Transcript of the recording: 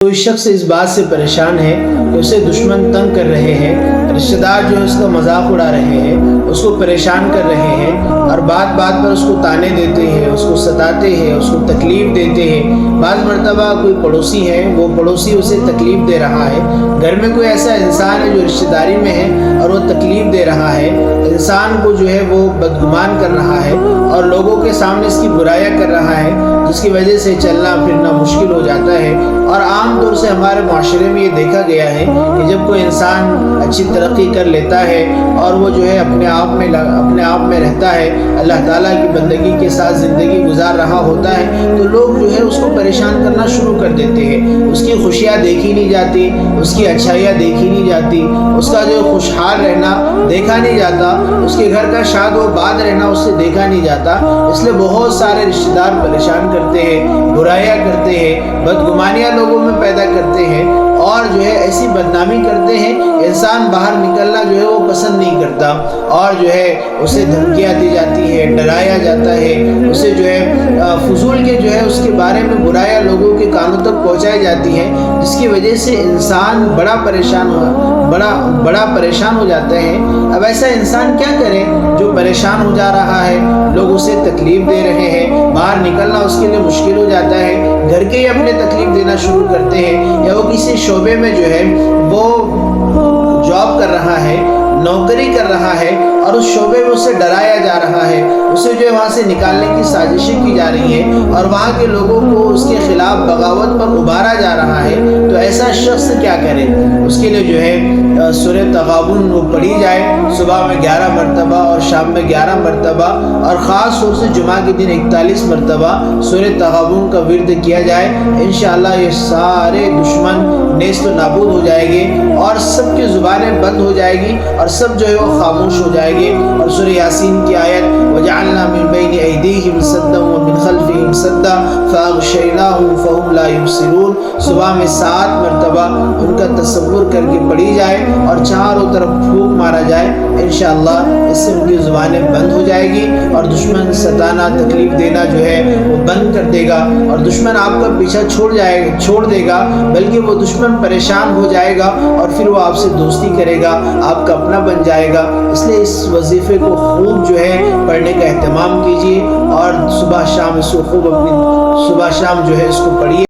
کوئی شخص اس بات سے پریشان ہے کہ اسے دشمن تنگ کر رہے ہیں، رشتہ دار جو ہے اس کا مذاق اڑا رہے ہیں، اس کو پریشان کر رہے ہیں اور بات بات پر اس کو تانے دیتے ہیں، اس کو ستاتے ہیں، اس کو تکلیف دیتے ہیں۔ بعض مرتبہ کوئی پڑوسی ہے، وہ پڑوسی اسے تکلیف دے رہا ہے۔ گھر میں کوئی ایسا انسان ہے جو رشتہ داری میں ہے اور وہ تکلیف دے رہا ہے، انسان کو جو ہے وہ بدگمان کر رہا ہے اور لوگوں کے سامنے اس کی برائیاں کر رہا ہے، جس کی وجہ سے چلنا پھرنا مشکل ہو جاتا ہے۔ اور عام طور سے ہمارے معاشرے میں یہ دیکھا گیا ہے کہ جب کوئی انسان اچھی ترقی کر لیتا ہے اور وہ جو ہے اپنے آپ میں رہتا ہے، اللہ تعالیٰ کی بندگی کے ساتھ زندگی گزار رہا ہوتا ہے، تو لوگ جو ہے اس کو پریشان کرنا شروع کر دیتے ہیں۔ اس کی خوشیاں دیکھی نہیں جاتی، اس کی اچھائیاں دیکھی نہیں جاتی، اس کا جو خوشحال رہنا دیکھا نہیں جاتا، اس کے گھر کا شاد و باد رہنا اس سے دیکھا نہیں جاتا۔ اس لیے بہت سارے رشتہ دار پریشان کرتے ہیں، برائیاں کرتے ہیں، بدگمانیاں لوگوں میں پیدا کرتے ہیں اور جو ہے ایسی بدنامی کرتے ہیں، انسان باہر نکلنا جو ہے وہ پسند نہیں کرتا اور جو ہے اسے دھمکیاں دی جاتی ہے، ڈرایا جاتا ہے، اسے جو ہے فضول کے جو ہے اس کے بارے میں برائیاں لوگوں کے کانوں تک پہنچائی جاتی ہیں، جس کی وجہ سے انسان بڑا پریشان ہو جاتا ہے۔ اب ایسا انسان کیا کرے جو پریشان ہو جا رہا ہے، لوگ اسے تکلیف دے رہے ہیں، باہر نکلنا اس کے لیے مشکل ہو جاتا ہے، گھر کے ہی اپنے تکلیف دینا شروع کرتے ہیں، یا وہ کسی شعبے میں جو ہے وہ جاب کر رہا ہے، نوکری کر رہا ہے اور اس شعبے میں اسے ڈرایا جا رہا ہے، اسے جو ہے وہاں سے نکالنے کی سازشیں کی جا رہی ہیں اور وہاں کے لوگوں کو اس کے خلاف بغاوت پر ابھارا جا رہا ہے، تو ایسا شخص کیا کرے؟ اس کے لیے جو ہے سورہ تغابن وہ پڑھی جائے، صبح میں 11 مرتبہ اور شام میں 11 مرتبہ اور خاص طور سے جمعہ کے دن 41 مرتبہ سورہ تغابن کا ورد کیا جائے۔ انشاءاللہ یہ سارے دشمن نیست و نابود ہو جائیں گے اور سب کی زبانیں بند ہو جائے گی اور سب جو ہے وہ خاموش ہو جائے گے۔ اور سورہ یاسین کی آیت وَجَعَلْنَا مِن بَيْنِ أَيْدِيهِمْ سَدًّا وَمِنْ خَلْفِهِمْ سَدًّا فَأَغْشَيْنَاهُمْ فَهُمْ لَا يُبْصِرُونَ، صبح میں 7 مرتبہ ان کا تصور کر کے پڑھی جائے اور چاروں طرف پھونک مارا جائے، انشاءاللہ اس سے ان کی زبانیں بند ہو جائے گی اور دشمن ستانا تکلیف دینا جو ہے وہ بند کر دے گا اور دشمن آپ کا پیچھا چھوڑ دے گا، بلکہ وہ دشمن پریشان ہو جائے گا اور پھر وہ آپ سے دوستی کرے گا، آپ کا اپنا بن جائے گا۔ اس لیے اس وظیفے کو خوب جو ہے پڑھنے کا اہتمام کیجیے اور صبح شام جو ہے اس کو پڑھیے۔